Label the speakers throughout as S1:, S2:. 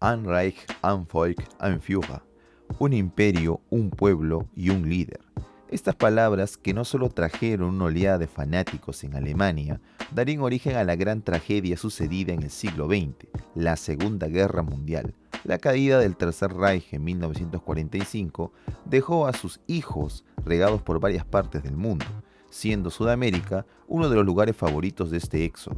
S1: Ein Reich, ein Volk, ein Führer. Un imperio, un pueblo y un líder. Estas palabras, que no solo trajeron una oleada de fanáticos en Alemania, darían origen a la gran tragedia sucedida en el siglo XX, la Segunda Guerra Mundial. La caída del Tercer Reich en 1945 dejó a sus hijos regados por varias partes del mundo, siendo Sudamérica uno de los lugares favoritos de este éxodo.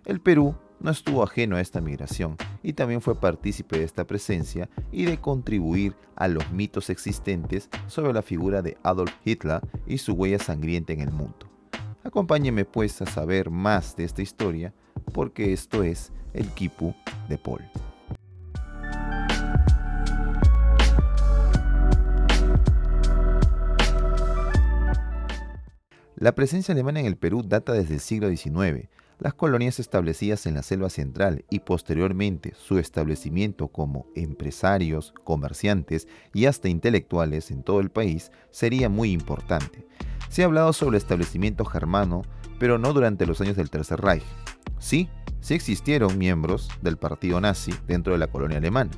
S1: El Perú no estuvo ajeno a esta migración y también fue partícipe de esta presencia y de contribuir a los mitos existentes sobre la figura de Adolf Hitler y su huella sangrienta en el mundo. Acompáñenme pues a saber más de esta historia, porque esto es el Quipu de Paul. La presencia alemana en el Perú data desde el siglo XIX. Las colonias establecidas en la selva central y posteriormente su establecimiento como empresarios, comerciantes y hasta intelectuales en todo el país sería muy importante. Se ha hablado sobre el establecimiento germano, pero no durante los años del Tercer Reich. Sí existieron miembros del partido nazi dentro de la colonia alemana.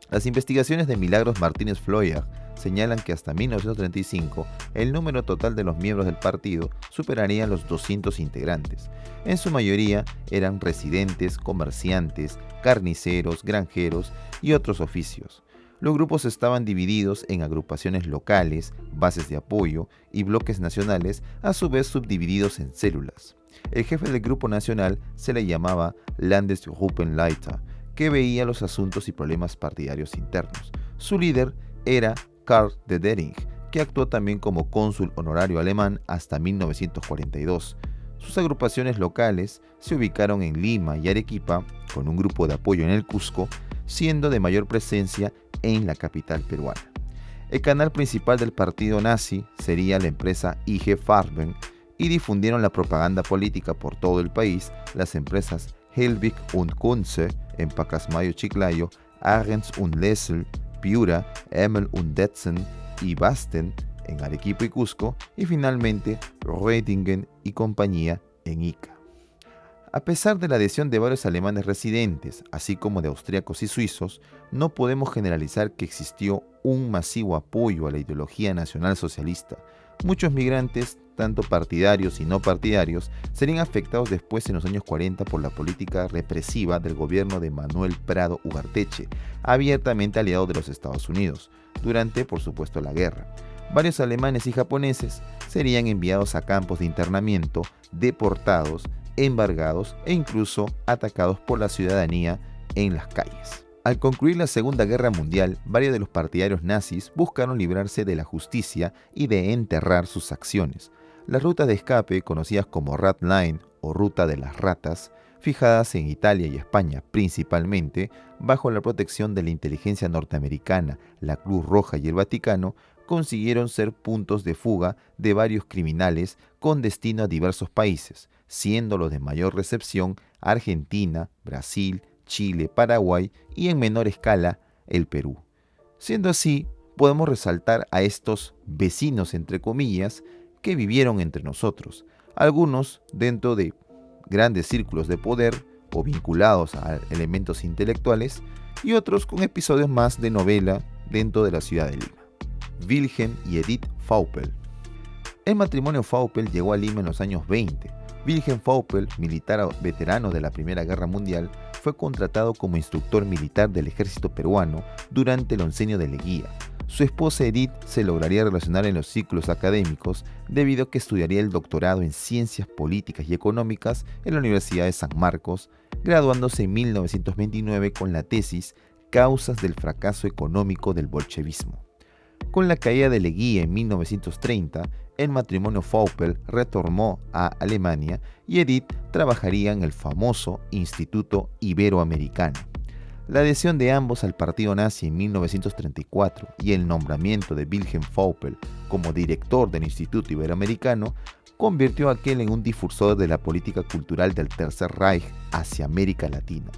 S1: Las investigaciones de Milagros Martínez Floyer señalan que hasta 1935 el número total de los miembros del partido superaría los 200 integrantes. En su mayoría eran residentes, comerciantes, carniceros, granjeros y otros oficios. Los grupos estaban divididos en agrupaciones locales, bases de apoyo y bloques nacionales, a su vez subdivididos en células. El jefe del grupo nacional se le llamaba Landesgruppenleiter, que veía los asuntos y problemas partidarios internos. Su líder era Karl de Dering, que actuó también como cónsul honorario alemán hasta 1942. Sus agrupaciones locales se ubicaron en Lima y Arequipa, con un grupo de apoyo en el Cusco, siendo de mayor presencia en la capital peruana. El canal principal del partido nazi sería la empresa IG Farben, y difundieron la propaganda política por todo el país las empresas Helbig und Kunze en Pacasmayo, Chiclayo, Argens und Lessel, Piura, Emel und Detzen y Basten en Arequipa y Cusco, y finalmente Reutingen y compañía en Ica. A pesar de la adhesión de varios alemanes residentes, así como de austríacos y suizos, no podemos generalizar que existió un masivo apoyo a la ideología nacionalsocialista. Muchos migrantes, tanto partidarios y no partidarios, serían afectados después en los años 40 por la política represiva del gobierno de Manuel Prado Ugarteche, abiertamente aliado de los Estados Unidos, durante, por supuesto, la guerra. Varios alemanes y japoneses serían enviados a campos de internamiento, deportados, embargados e incluso atacados por la ciudadanía en las calles. Al concluir la Segunda Guerra Mundial, varios de los partidarios nazis buscaron librarse de la justicia y de enterrar sus acciones. Las rutas de escape, conocidas como Rat Line o Ruta de las Ratas, fijadas en Italia y España principalmente, bajo la protección de la inteligencia norteamericana, la Cruz Roja y el Vaticano, consiguieron ser puntos de fuga de varios criminales con destino a diversos países, siendo los de mayor recepción Argentina, Brasil, Chile, Paraguay y en menor escala el Perú. Siendo así, podemos resaltar a estos vecinos, entre comillas, que vivieron entre nosotros, algunos dentro de grandes círculos de poder o vinculados a elementos intelectuales, y otros con episodios más de novela dentro de la ciudad de Lima. Wilhelm y Edith Vaupel. El matrimonio Vaupel llegó a Lima en los años 20. Wilhelm Vaupel, militar veterano de la Primera Guerra Mundial, fue contratado como instructor militar del ejército peruano durante el oncenio de Leguía. Su esposa Edith se lograría relacionar en los ciclos académicos debido a que estudiaría el doctorado en Ciencias Políticas y Económicas en la Universidad de San Marcos, graduándose en 1929 con la tesis Causas del fracaso económico del bolchevismo. Con la caída de Leguía en 1930, el matrimonio Vaupel retornó a Alemania y Edith trabajaría en el famoso Instituto Iberoamericano. La adhesión de ambos al partido nazi en 1934 y el nombramiento de Wilhelm Vaupel como director del Instituto Iberoamericano convirtió a aquel en un difusor de la política cultural del Tercer Reich hacia América Latina.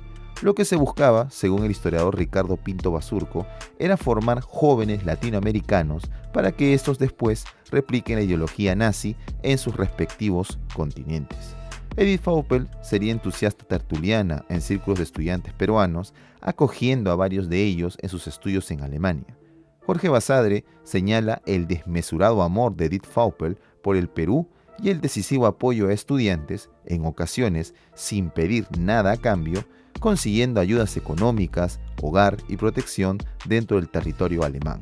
S1: Lo que se buscaba, según el historiador Ricardo Pinto Basurco, era formar jóvenes latinoamericanos para que estos después repliquen la ideología nazi en sus respectivos continentes. Edith Faupel sería entusiasta tertuliana en círculos de estudiantes peruanos, acogiendo a varios de ellos en sus estudios en Alemania. Jorge Basadre señala el desmesurado amor de Edith Faupel por el Perú y el decisivo apoyo a estudiantes, en ocasiones sin pedir nada a cambio, consiguiendo ayudas económicas, hogar y protección dentro del territorio alemán.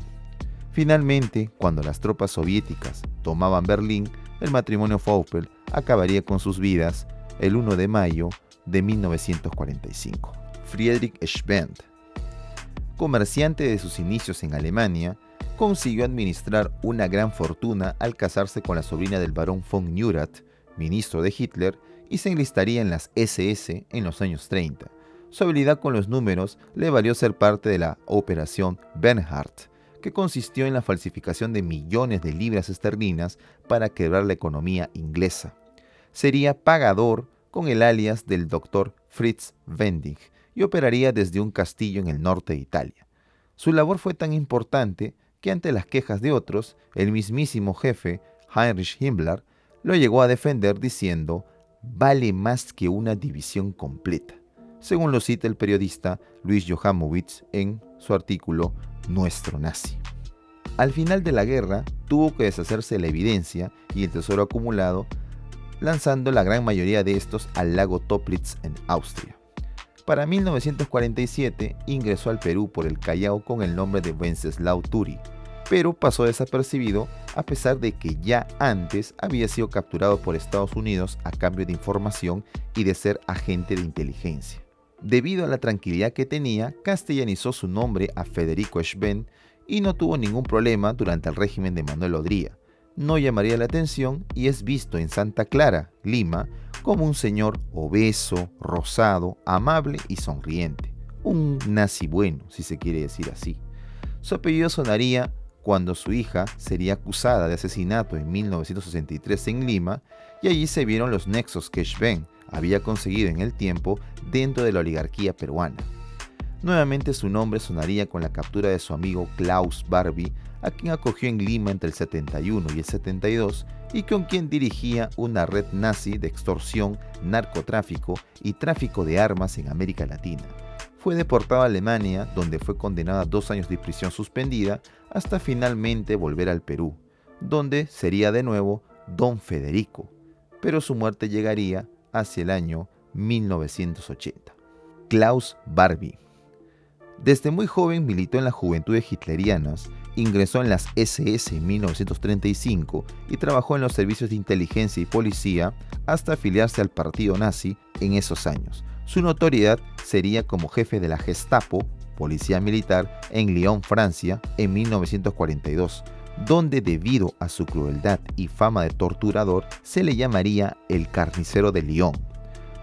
S1: Finalmente, cuando las tropas soviéticas tomaban Berlín, el matrimonio Faupel acabaría con sus vidas el 1 de mayo de 1945. Friedrich Schwendt, comerciante de sus inicios en Alemania, consiguió administrar una gran fortuna al casarse con la sobrina del barón von Neurath, ministro de Hitler, y se enlistaría en las SS en los años 30. Su habilidad con los números le valió ser parte de la Operación Bernhardt, que consistió en la falsificación de millones de libras esterlinas para quebrar la economía inglesa. Sería pagador con el alias del Dr. Fritz Wendig y operaría desde un castillo en el norte de Italia. Su labor fue tan importante que ante las quejas de otros, el mismísimo jefe, Heinrich Himmler, lo llegó a defender diciendo: «vale más que una división completa», según lo cita el periodista Luis Johanowitz en su artículo Nuestro Nazi. Al final de la guerra, tuvo que deshacerse de la evidencia y el tesoro acumulado, lanzando la gran mayoría de estos al lago Toplitz en Austria. Para 1947 ingresó al Perú por el Callao con el nombre de Wenceslao Turi, pero pasó desapercibido a pesar de que ya antes había sido capturado por Estados Unidos a cambio de información y de ser agente de inteligencia. Debido a la tranquilidad que tenía, castellanizó su nombre a Federico Schwendt y no tuvo ningún problema durante el régimen de Manuel Odría. No llamaría la atención y es visto en Santa Clara, Lima, como un señor obeso, rosado, amable y sonriente. Un nazi bueno, si se quiere decir así. Su apellido sonaría cuando su hija sería acusada de asesinato en 1963 en Lima, y allí se vieron los nexos que Schwendt había conseguido en el tiempo dentro de la oligarquía peruana. Nuevamente su nombre sonaría con la captura de su amigo Klaus Barbie, a quien acogió en Lima entre el 71 y el 72 y con quien dirigía una red nazi de extorsión, narcotráfico y tráfico de armas en América Latina. Fue deportado a Alemania, donde fue condenado a 2 años de prisión suspendida, hasta finalmente volver al Perú, donde sería de nuevo Don Federico, pero su muerte llegaría hacia el año 1980. Klaus Barbie. Desde muy joven militó en las Juventudes Hitlerianas, ingresó en las SS en 1935 y trabajó en los servicios de inteligencia y policía hasta afiliarse al partido nazi en esos años. Su notoriedad sería como jefe de la Gestapo, policía militar, en Lyon, Francia, en 1942, donde debido a su crueldad y fama de torturador se le llamaría el carnicero de Lyon.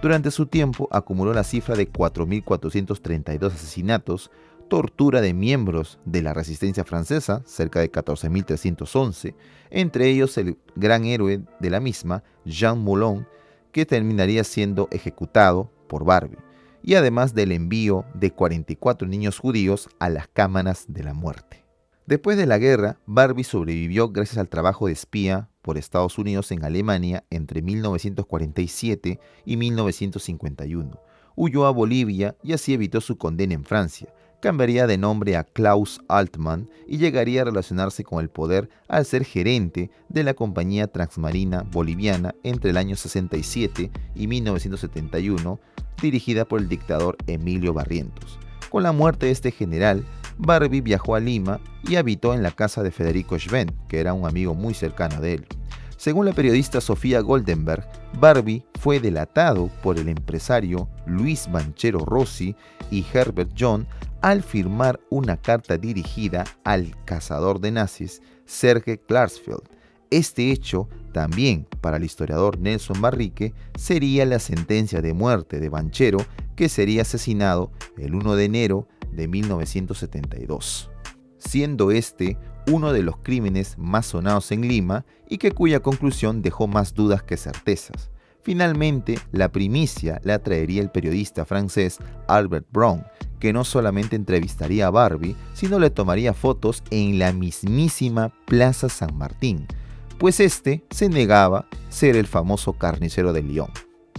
S1: Durante su tiempo acumuló la cifra de 4.432 asesinatos, tortura de miembros de la resistencia francesa, cerca de 14.311, entre ellos el gran héroe de la misma, Jean Moulin, que terminaría siendo ejecutado por Barbie, y además del envío de 44 niños judíos a las cámaras de la muerte. Después de la guerra, Barbie sobrevivió gracias al trabajo de espía por Estados Unidos en Alemania entre 1947 y 1951. Huyó a Bolivia y así evitó su condena en Francia. Cambiaría de nombre a Klaus Altmann y llegaría a relacionarse con el poder al ser gerente de la compañía transmarina boliviana entre el año 67 y 1971, dirigida por el dictador Emilio Barrientos. Con la muerte de este general, Barbie viajó a Lima y habitó en la casa de Federico Schwendt, que era un amigo muy cercano de él. Según la periodista Sofía Goldenberg, Barbie fue delatado por el empresario Luis Banchero Rossi y Herbert John al firmar una carta dirigida al cazador de nazis Serge Klarsfeld. Este hecho, también para el historiador Nelson Manrique, sería la sentencia de muerte de Banchero, que sería asesinado el 1 de enero de 1972, siendo este uno de los crímenes más sonados en Lima y cuya conclusión dejó más dudas que certezas. Finalmente, la primicia la traería el periodista francés Albert Brown, que no solamente entrevistaría a Barbie, sino le tomaría fotos en la mismísima Plaza San Martín, pues este se negaba a ser el famoso carnicero de Lyon.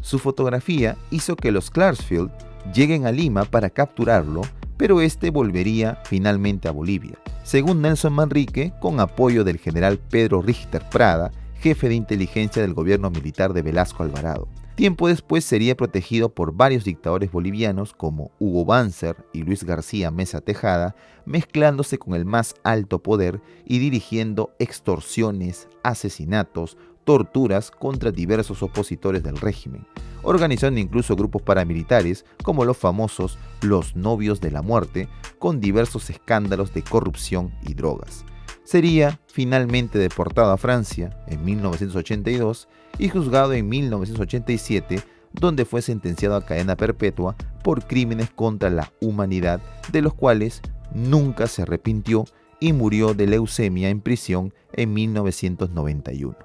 S1: Su fotografía hizo que los Klarsfeld lleguen a Lima para capturarlo, pero este volvería finalmente a Bolivia, según Nelson Manrique, con apoyo del general Pedro Richter Prada, jefe de inteligencia del gobierno militar de Velasco Alvarado. Tiempo después sería protegido por varios dictadores bolivianos como Hugo Banzer y Luis García Meza Tejada, mezclándose con el más alto poder y dirigiendo extorsiones, asesinatos, torturas contra diversos opositores del régimen, organizando incluso grupos paramilitares como los famosos Los Novios de la Muerte, con diversos escándalos de corrupción y drogas. Sería finalmente deportado a Francia en 1982 y juzgado en 1987, donde fue sentenciado a cadena perpetua por crímenes contra la humanidad, de los cuales nunca se arrepintió y murió de leucemia en prisión en 1991.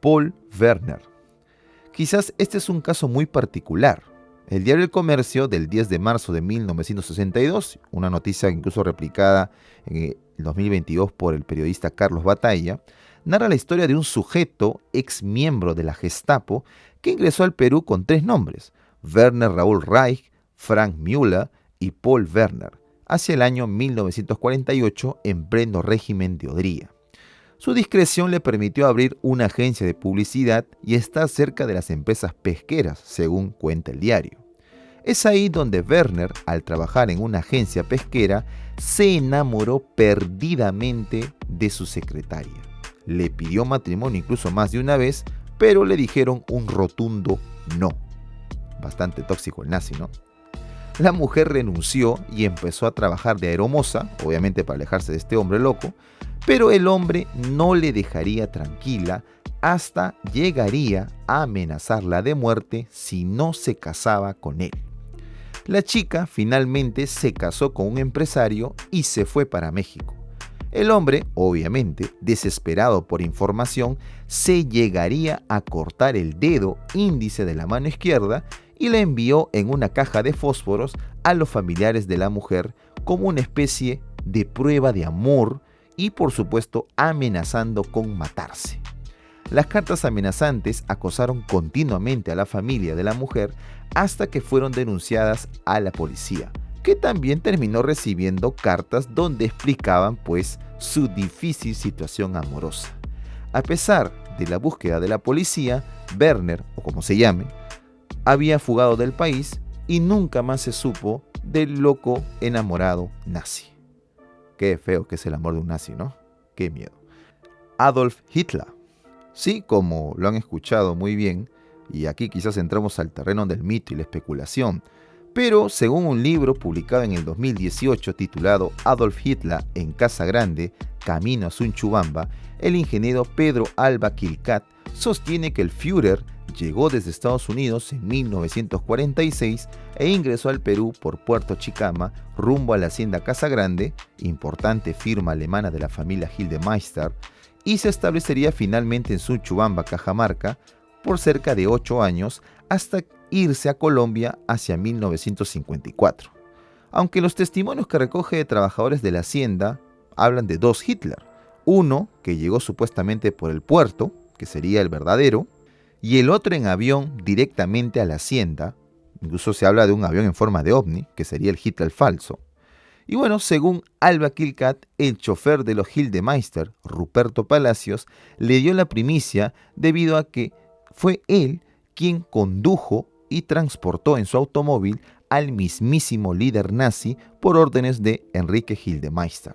S1: Paul Werner. Quizás este es un caso muy particular. El diario El Comercio del 10 de marzo de 1962, una noticia incluso replicada en el 2022 por el periodista Carlos Batalla, narra la historia de un sujeto ex miembro de la Gestapo que ingresó al Perú con 3 nombres: Werner Raúl Reich, Frank Müller y Paul Werner, hacia el año 1948 en pleno régimen de Odría. Su discreción le permitió abrir una agencia de publicidad y estar cerca de las empresas pesqueras, según cuenta el diario. Es ahí donde Werner, al trabajar en una agencia pesquera, se enamoró perdidamente de su secretaria. Le pidió matrimonio incluso más de una vez, pero le dijeron un rotundo no. Bastante tóxico el nazi, ¿no? La mujer renunció y empezó a trabajar de aeromoza, obviamente para alejarse de este hombre loco, pero el hombre no le dejaría tranquila hasta llegaría a amenazarla de muerte si no se casaba con él. La chica finalmente se casó con un empresario y se fue para México. El hombre, obviamente, desesperado por información, se llegaría a cortar el dedo índice de la mano izquierda y la envió en una caja de fósforos a los familiares de la mujer como una especie de prueba de amor y, por supuesto, amenazando con matarse. Las cartas amenazantes acosaron continuamente a la familia de la mujer hasta que fueron denunciadas a la policía, que también terminó recibiendo cartas donde explicaban pues su difícil situación amorosa. A pesar de la búsqueda de la policía, Werner, o como se llame, había fugado del país y nunca más se supo del loco enamorado nazi. Qué feo que es el amor de un nazi, ¿no? Qué miedo. Adolf Hitler. Sí, como lo han escuchado muy bien, y aquí quizás entramos al terreno del mito y la especulación, pero según un libro publicado en el 2018 titulado Adolf Hitler en Casa Grande, Camino a Sunchubamba, el ingeniero Pedro Alba Quilcat sostiene que el Führer llegó desde Estados Unidos en 1946 e ingresó al Perú por Puerto Chicama rumbo a la hacienda Casa Grande, importante firma alemana de la familia Gildemeister, y se establecería finalmente en Sunchubamba, Cajamarca, por cerca de 8 años hasta irse a Colombia hacia 1954. Aunque los testimonios que recoge de trabajadores de la hacienda hablan de 2 Hitler, uno que llegó supuestamente por el puerto, que sería el verdadero, y el otro en avión directamente a la hacienda. Incluso se habla de un avión en forma de ovni, que sería el Hitler falso. Y bueno, según Alba Quilcat, el chofer de los Gildemeister, Ruperto Palacios, le dio la primicia debido a que fue él quien condujo y transportó en su automóvil al mismísimo líder nazi por órdenes de Enrique Gildemeister.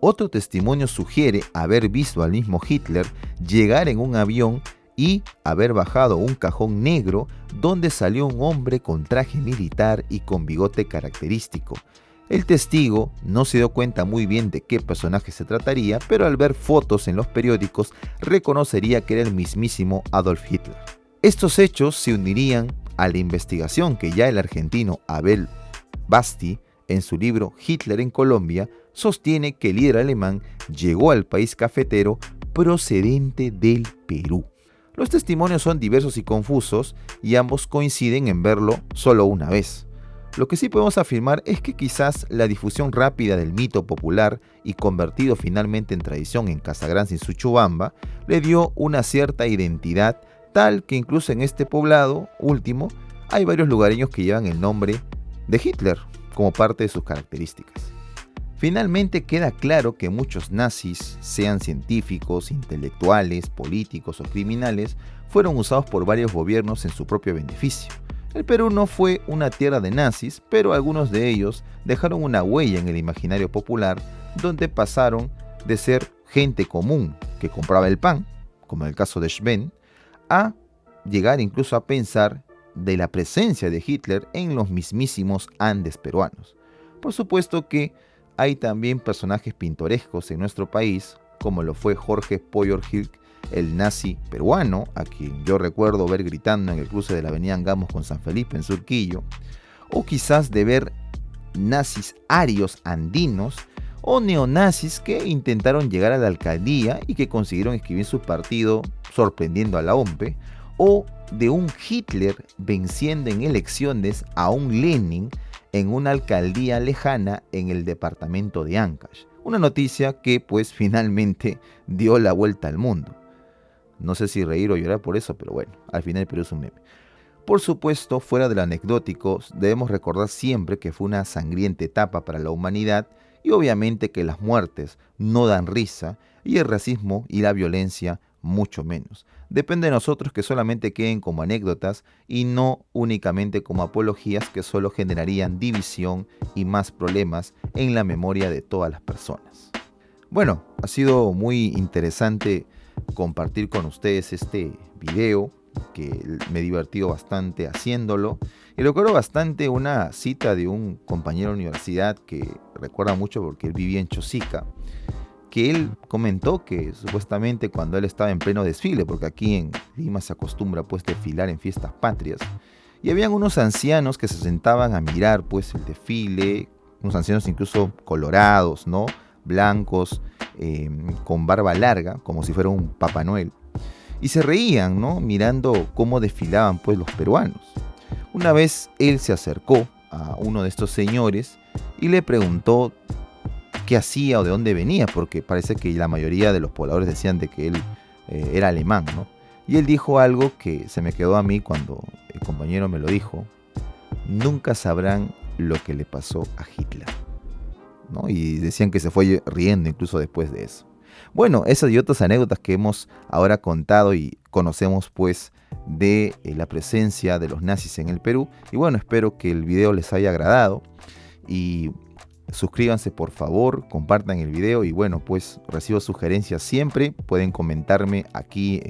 S1: Otro testimonio sugiere haber visto al mismo Hitler llegar en un avión y haber bajado un cajón negro donde salió un hombre con traje militar y con bigote característico. El testigo no se dio cuenta muy bien de qué personaje se trataría, pero al ver fotos en los periódicos reconocería que era el mismísimo Adolf Hitler. Estos hechos se unirían a la investigación que ya el argentino Abel Basti, en su libro Hitler en Colombia, sostiene que el líder alemán llegó al país cafetero procedente del Perú. Los testimonios son diversos y confusos y ambos coinciden en verlo solo una vez. Lo que sí podemos afirmar es que quizás la difusión rápida del mito popular y convertido finalmente en tradición en Casagrande y Sunchubamba le dio una cierta identidad Tal que incluso en este poblado último hay varios lugareños que llevan el nombre de Hitler como parte de sus características. Finalmente queda claro que muchos nazis, sean científicos, intelectuales, políticos o criminales, fueron usados por varios gobiernos en su propio beneficio. El Perú no fue una tierra de nazis, pero algunos de ellos dejaron una huella en el imaginario popular, donde pasaron de ser gente común que compraba el pan, como en el caso de Schwen, a llegar incluso a pensar de la presencia de Hitler en los mismísimos Andes peruanos. Por supuesto que hay también personajes pintorescos en nuestro país, como lo fue Jorge Poyorhilk, el nazi peruano, a quien yo recuerdo ver gritando en el cruce de la avenida Angamos con San Felipe en Surquillo, o quizás de ver nazis arios andinos o neonazis que intentaron llegar a la alcaldía y que consiguieron escribir su partido sorprendiendo a la OMPE, o de un Hitler venciendo en elecciones a un Lenin en una alcaldía lejana en el departamento de Ancash. Una noticia que pues finalmente dio la vuelta al mundo. No sé si reír o llorar por eso, pero bueno, al final el Perú es un meme. Por supuesto, fuera de lo anecdótico, debemos recordar siempre que fue una sangrienta etapa para la humanidad y obviamente que las muertes no dan risa y el racismo y la violencia mucho menos. Depende de nosotros que solamente queden como anécdotas y no únicamente como apologías que solo generarían división y más problemas en la memoria de todas las personas. Bueno, ha sido muy interesante compartir con ustedes este video, que me he divertido bastante haciéndolo, y recuerdo bastante una cita de un compañero de universidad que recuerda mucho porque él vivía en Chosica, que él comentó que supuestamente cuando él estaba en pleno desfile, porque aquí en Lima se acostumbra pues desfilar en fiestas patrias, y habían unos ancianos que se sentaban a mirar pues el desfile, unos ancianos incluso colorados, ¿no? Blancos, con barba larga, como si fuera un Papá Noel, y se reían, ¿no? Mirando cómo desfilaban pues los peruanos. Una vez él se acercó a uno de estos señores y le preguntó qué hacía o de dónde venía, porque parece que la mayoría de los pobladores decían de que él era alemán, ¿no? Y él dijo algo que se me quedó a mí cuando el compañero me lo dijo: nunca sabrán lo que le pasó a Hitler, ¿no? Y decían que se fue riendo incluso después de eso. Bueno, esas y otras anécdotas que hemos ahora contado y conocemos pues de la presencia de los nazis en el Perú. Y bueno, espero que el video les haya agradado y suscríbanse por favor, compartan el video y bueno, pues recibo sugerencias siempre. Pueden comentarme aquí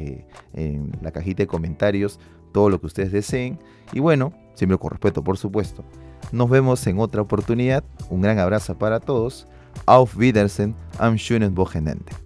S1: en la cajita de comentarios todo lo que ustedes deseen. Y bueno, siempre con respeto por supuesto. Nos vemos en otra oportunidad. Un gran abrazo para todos. Auf Wiedersehen, am schönen Wochenende.